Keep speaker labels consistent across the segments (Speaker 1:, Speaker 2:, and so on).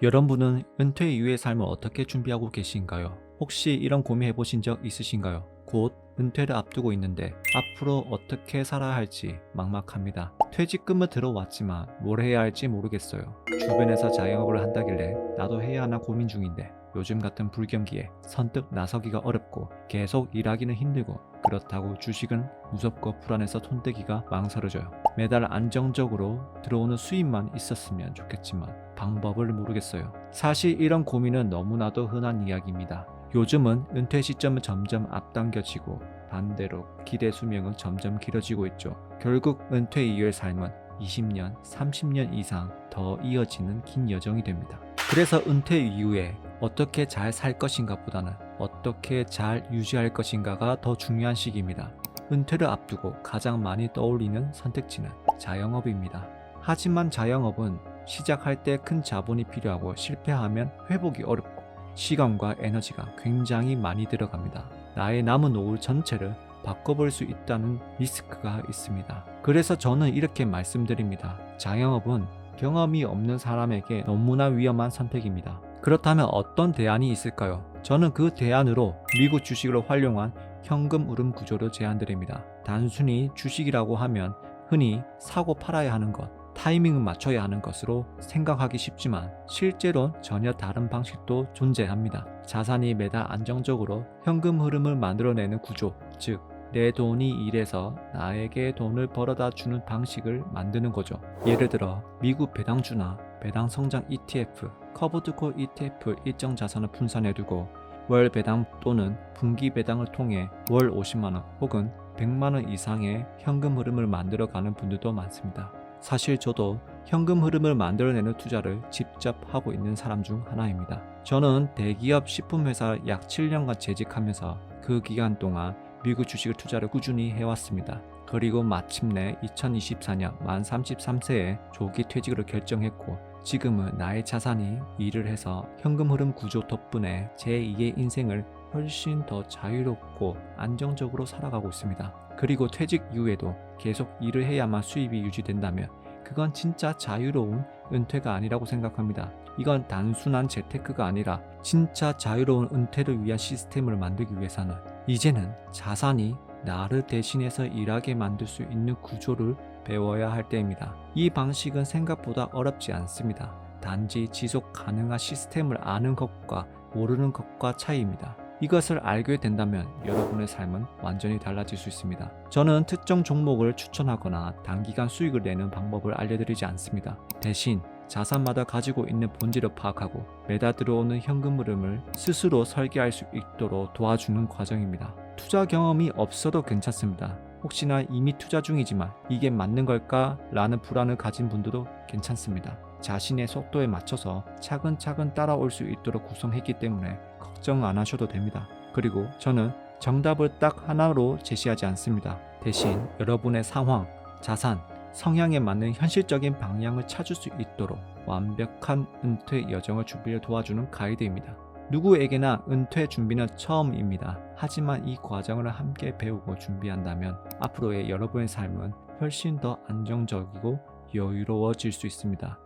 Speaker 1: 여러분은 은퇴 이후의 삶을 어떻게 준비하고 계신가요? 혹시 이런 고민 해보신 적 있으신가요? 곧 은퇴를 앞두고 있는데 앞으로 어떻게 살아야 할지 막막합니다. 퇴직금은 들어왔지만 뭘 해야 할지 모르겠어요. 주변에서 자영업을 한다길래 나도 해야 하나 고민 중인데 요즘 같은 불경기에 선뜻 나서기가 어렵고 계속 일하기는 힘들고 그렇다고 주식은 무섭고 불안해서 손대기가 망설여져요. 매달 안정적으로 들어오는 수입만 있었으면 좋겠지만 방법을 모르겠어요. 사실 이런 고민은 너무나도 흔한 이야기입니다. 요즘은 은퇴 시점은 점점 앞당겨지고 반대로 기대 수명은 점점 길어지고 있죠. 결국 은퇴 이후의 삶은 20년, 30년 이상 더 이어지는 긴 여정이 됩니다. 그래서 은퇴 이후에 어떻게 잘 살 것인가 보다는 어떻게 잘 유지할 것인가가 더 중요한 시기입니다. 은퇴를 앞두고 가장 많이 떠올리는 선택지는 자영업입니다. 하지만 자영업은 시작할 때 큰 자본이 필요하고 실패하면 회복이 어렵고 시간과 에너지가 굉장히 많이 들어갑니다. 나의 남은 노후 전체를 바꿔볼 수 있다는 리스크가 있습니다. 그래서 저는 이렇게 말씀드립니다. 자영업은 경험이 없는 사람에게 너무나 위험한 선택입니다. 그렇다면 어떤 대안이 있을까요? 저는 그 대안으로 미국 주식을 활용한 현금 흐름 구조를 제안드립니다. 단순히 주식이라고 하면 흔히 사고 팔아야 하는 것, 타이밍을 맞춰야 하는 것으로 생각하기 쉽지만 실제로 전혀 다른 방식도 존재합니다. 자산이 매달 안정적으로 현금 흐름을 만들어내는 구조, 즉 내 돈이 일해서 나에게 돈을 벌어다 주는 방식을 만드는 거죠. 예를 들어 미국 배당주나 배당 성장 ETF, 커브드콜 ETF 일정 자산을 분산해두고 월 배당 또는 분기 배당을 통해 월 50만원 혹은 100만원 이상의 현금 흐름을 만들어가는 분들도 많습니다. 사실 저도 현금 흐름을 만들어내는 투자를 직접 하고 있는 사람 중 하나입니다. 저는 대기업 식품회사 약 7년간 재직하면서 그 기간 동안 미국 주식을 투자를 꾸준히 해왔습니다. 그리고 마침내 2024년 만 33세에 조기 퇴직을 결정했고 지금은 나의 자산이 일을 해서 현금 흐름 구조 덕분에 제2의 인생을 훨씬 더 자유롭고 안정적으로 살아가고 있습니다. 그리고 퇴직 이후에도 계속 일을 해야만 수입이 유지된다면 그건 진짜 자유로운 은퇴가 아니라고 생각합니다. 이건 단순한 재테크가 아니라 진짜 자유로운 은퇴를 위한 시스템을 만들기 위해서는 이제는 자산이 나를 대신해서 일하게 만들 수 있는 구조를 배워야 할 때입니다. 이 방식은 생각보다 어렵지 않습니다. 단지 지속 가능한 시스템을 아는 것과 모르는 것과 차이입니다. 이것을 알게 된다면 여러분의 삶은 완전히 달라질 수 있습니다. 저는 특정 종목을 추천하거나 단기간 수익을 내는 방법을 알려드리지 않습니다. 대신 자산마다 가지고 있는 본질을 파악하고 매달 들어오는 현금 흐름을 스스로 설계할 수 있도록 도와주는 과정입니다. 투자 경험이 없어도 괜찮습니다. 혹시나 이미 투자 중이지만 이게 맞는 걸까? 라는 불안을 가진 분들도 괜찮습니다. 자신의 속도에 맞춰서 차근차근 따라올 수 있도록 구성했기 때문에 걱정 안 하셔도 됩니다. 그리고 저는 정답을 딱 하나로 제시하지 않습니다. 대신 여러분의 상황, 자산, 성향에 맞는 현실적인 방향을 찾을 수 있도록 완벽한 은퇴 여정을 준비를 도와주는 가이드입니다. 누구에게나 은퇴 준비는 처음입니다. 하지만 이 과정을 함께 배우고 준비한다면 앞으로의 여러분의 삶은 훨씬 더 안정적이고 여유로워질 수 있습니다.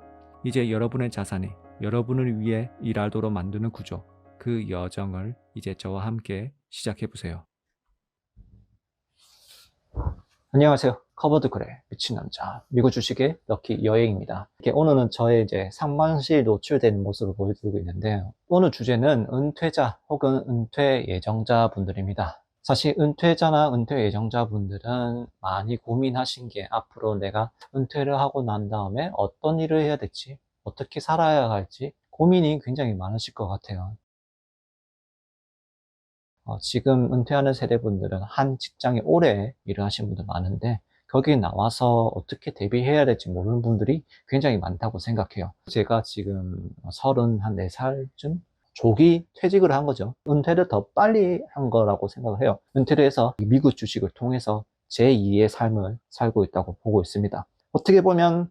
Speaker 1: 이제 여러분의 자산이 여러분을 위해 일하도록 만드는 구조, 그 여정을 이제 저와 함께 시작해보세요. 안녕하세요. 커버드글의 미친 남자, 미국 주식의 럭키 여행입니다. 오늘은 저의 상반신이 노출된 모습을 보여드리고 있는데 오늘 주제는 은퇴자 혹은 은퇴 예정자 분들입니다. 사실 은퇴자나 은퇴 예정자 분들은 많이 고민하신 게 앞으로 내가 은퇴를 하고 난 다음에 어떤 일을 해야 될지, 어떻게 살아야 할지 고민이 굉장히 많으실 것 같아요. 지금 은퇴하는 세대분들은 한 직장에 오래 일을 하시는 분들 많은데 거기에 나와서 어떻게 대비해야 될지 모르는 분들이 굉장히 많다고 생각해요. 제가 지금 34살쯤 조기 퇴직을 한 거죠. 은퇴를 더 빨리 한 거라고 생각을 해요. 은퇴를 해서 미국 주식을 통해서 제2의 삶을 살고 있다고 보고 있습니다. 어떻게 보면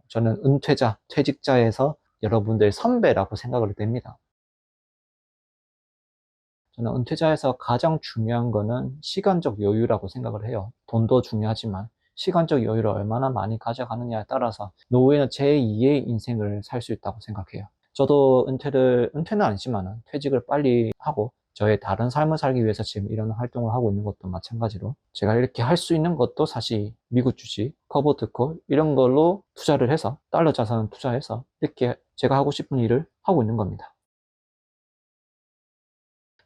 Speaker 1: 저는 은퇴자, 퇴직자에서 여러분들의 선배라고 생각을 됩니다. 저는 은퇴자에서 가장 중요한 거는 시간적 여유라고 생각을 해요. 돈도 중요하지만 시간적 여유를 얼마나 많이 가져가느냐에 따라서 노후에는 제2의 인생을 살 수 있다고 생각해요. 저도 은퇴는 아니지만은 퇴직을 빨리 하고 저의 다른 삶을 살기 위해서 지금 이런 활동을 하고 있는 것도 마찬가지로 제가 이렇게 할 수 있는 것도 사실 미국 주식, 커버드콜 이런 걸로 투자를 해서 달러 자산을 투자해서 이렇게 제가 하고 싶은 일을 하고 있는 겁니다.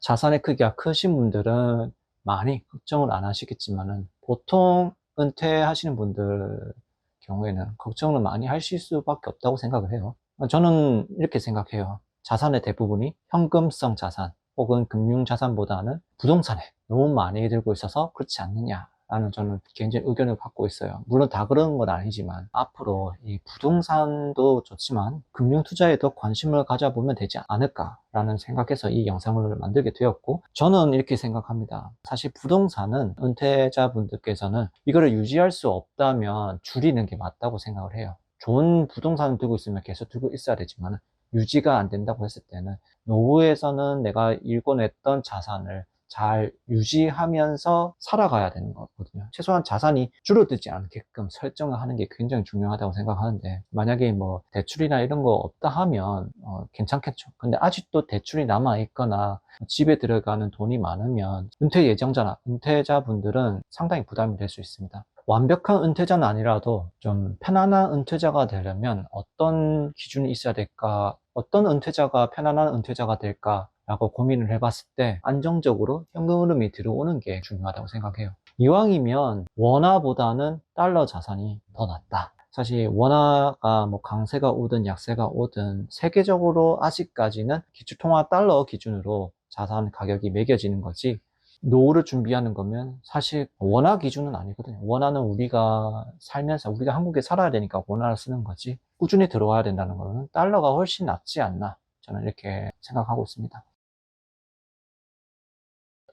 Speaker 1: 자산의 크기가 크신 분들은 많이 걱정을 안 하시겠지만은 보통 은퇴하시는 분들 경우에는 걱정을 많이 하실 수밖에 없다고 생각을 해요. 저는 이렇게 생각해요. 자산의 대부분이 현금성 자산 혹은 금융자산보다는 부동산에 너무 많이 들고 있어서 그렇지 않느냐라는 저는 개인적인 의견을 갖고 있어요. 물론 다 그런 건 아니지만 앞으로 이 부동산도 좋지만 금융투자에도 관심을 가져보면 되지 않을까라는 생각에서 이 영상을 만들게 되었고, 저는 이렇게 생각합니다. 사실 부동산은 은퇴자분들께서는 이거를 유지할 수 없다면 줄이는 게 맞다고 생각을 해요. 좋은 부동산을 들고 있으면 계속 들고 있어야 되지만 유지가 안 된다고 했을 때는 노후에서는 내가 일궈냈던 자산을 잘 유지하면서 살아가야 되는 거거든요. 최소한 자산이 줄어들지 않게끔 설정을 하는 게 굉장히 중요하다고 생각하는데, 만약에 뭐 대출이나 이런 거 없다 하면 괜찮겠죠. 근데 아직도 대출이 남아 있거나 집에 들어가는 돈이 많으면 은퇴 예정자나 은퇴자분들은 상당히 부담이 될 수 있습니다. 완벽한 은퇴자는 아니라도 좀 편안한 은퇴자가 되려면 어떤 기준이 있어야 될까, 어떤 은퇴자가 편안한 은퇴자가 될까 라고 고민을 해봤을 때 안정적으로 현금 흐름이 들어오는 게 중요하다고 생각해요. 이왕이면 원화보다는 달러 자산이 더 낫다. 사실 원화가 뭐 강세가 오든 약세가 오든 세계적으로 아직까지는 기축통화 달러 기준으로 자산 가격이 매겨지는 거지, 노후를 준비하는 거면 사실 원화 기준은 아니거든요. 원화는 우리가 살면서 우리가 한국에 살아야 되니까 원화를 쓰는 거지, 꾸준히 들어와야 된다는 거는 달러가 훨씬 낫지 않나, 저는 이렇게 생각하고 있습니다.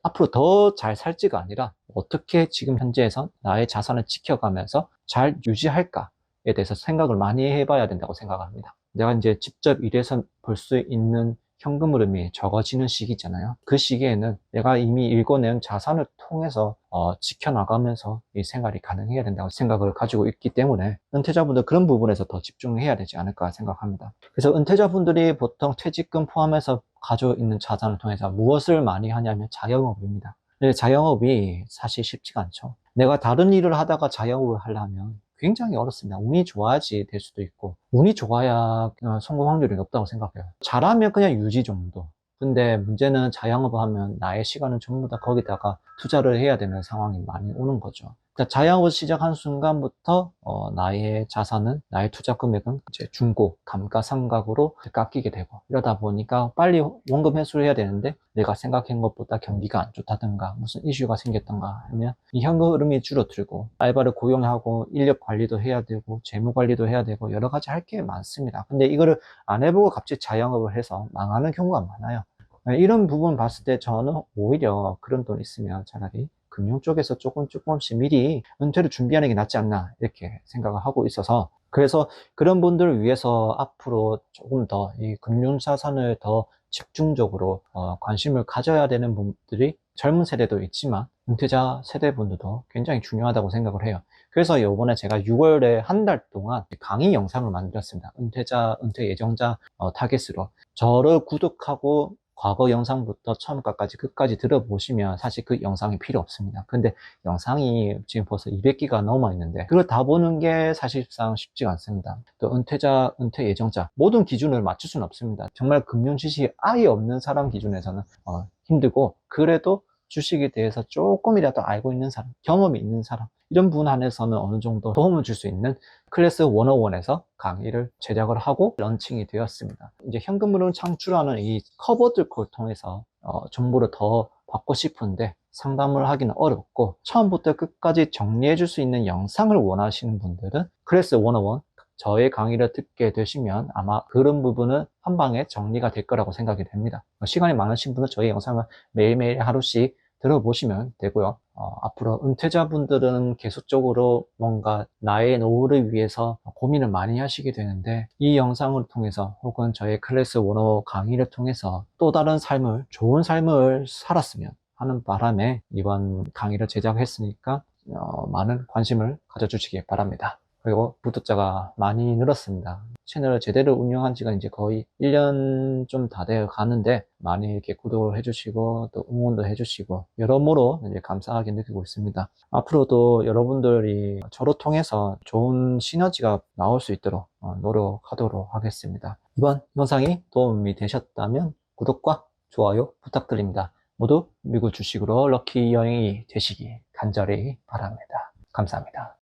Speaker 1: 앞으로 더 잘 살지가 아니라 어떻게 지금 현재에선 나의 자산을 지켜가면서 잘 유지할까에 대해서 생각을 많이 해봐야 된다고 생각합니다. 내가 이제 직접 일해서 볼 수 있는 현금 흐름이 적어지는 시기잖아요. 그 시기에는 내가 이미 일궈낸 자산을 통해서 지켜나가면서 이 생활이 가능해야 된다고 생각을 가지고 있기 때문에 은퇴자분들 그런 부분에서 더 집중해야 되지 않을까 생각합니다. 그래서 은퇴자분들이 보통 퇴직금 포함해서 가지고 있는 자산을 통해서 무엇을 많이 하냐면 자영업입니다. 근데 자영업이 사실 쉽지가 않죠. 내가 다른 일을 하다가 자영업을 하려면 굉장히 어렵습니다. 운이 좋아야지 될 수도 있고, 운이 좋아야 성공 확률이 높다고 생각해요. 잘하면 그냥 유지 정도. 근데 문제는 자영업을 하면 나의 시간을 전부 다 거기다가 투자를 해야 되는 상황이 많이 오는 거죠. 그러니까 자영업을 시작한 순간부터 나의 자산은, 나의 투자 금액은 이제 중고, 감가상각으로 깎이게 되고, 이러다 보니까 빨리 원금 회수를 해야 되는데 내가 생각한 것보다 경기가 안 좋다든가 무슨 이슈가 생겼던가 하면 이 현금 흐름이 줄어들고, 알바를 고용하고 인력 관리도 해야 되고 재무 관리도 해야 되고 여러 가지 할 게 많습니다. 근데 이거를 안 해보고 갑자기 자영업을 해서 망하는 경우가 많아요. 이런 부분 봤을 때 저는 오히려 그런 돈 있으면 차라리 금융 쪽에서 조금씩 미리 은퇴를 준비하는 게 낫지 않나 이렇게 생각을 하고 있어서, 그래서 그런 분들을 위해서 앞으로 조금 더 이 금융자산을 더 집중적으로 관심을 가져야 되는 분들이 젊은 세대도 있지만 은퇴자 세대분들도 굉장히 중요하다고 생각을 해요. 그래서 이번에 제가 6월에 한 달 동안 강의 영상을 만들었습니다. 은퇴 예정자 타겟으로. 저를 구독하고 과거 영상부터 처음까지 끝까지 들어보시면 사실 그 영상이 필요 없습니다. 근데 영상이 지금 벌써 200기가 넘어 있는데 그걸 다 보는 게 사실상 쉽지가 않습니다. 또 은퇴 예정자 모든 기준을 맞출 수는 없습니다. 정말 금융 지식이 아예 없는 사람 기준에서는 힘들고, 그래도 주식에 대해서 조금이라도 알고 있는 사람, 경험이 있는 사람, 이런 분 안에서는 어느 정도 도움을 줄 수 있는 클래스 101에서 강의를 제작을 하고 런칭이 되었습니다. 이제 현금흐름 창출하는 이 커버들콜 통해서 정보를 더 받고 싶은데 상담을 하기는 어렵고, 처음부터 끝까지 정리해 줄 수 있는 영상을 원하시는 분들은 클래스 101 저의 강의를 듣게 되시면 아마 그런 부분은 한 방에 정리가 될 거라고 생각이 됩니다. 시간이 많으신 분은 저희 영상을 매일매일 하루씩 들어보시면 되고요. 앞으로 은퇴자분들은 계속적으로 뭔가 나의 노후를 위해서 고민을 많이 하시게 되는데, 이 영상을 통해서 혹은 저의 클래스 105 강의를 통해서 또 다른 삶을, 좋은 삶을 살았으면 하는 바람에 이번 강의를 제작했으니까 많은 관심을 가져주시기 바랍니다. 그리고 구독자가 많이 늘었습니다. 채널을 제대로 운영한 지가 이제 거의 1년 좀 다 되어 가는데, 많이 이렇게 구독을 해주시고 또 응원도 해주시고 여러모로 이제 감사하게 느끼고 있습니다. 앞으로도 여러분들이 저를 통해서 좋은 시너지가 나올 수 있도록 노력하도록 하겠습니다. 이번 영상이 도움이 되셨다면 구독과 좋아요 부탁드립니다. 모두 미국 주식으로 럭키 여행이 되시기 간절히 바랍니다. 감사합니다.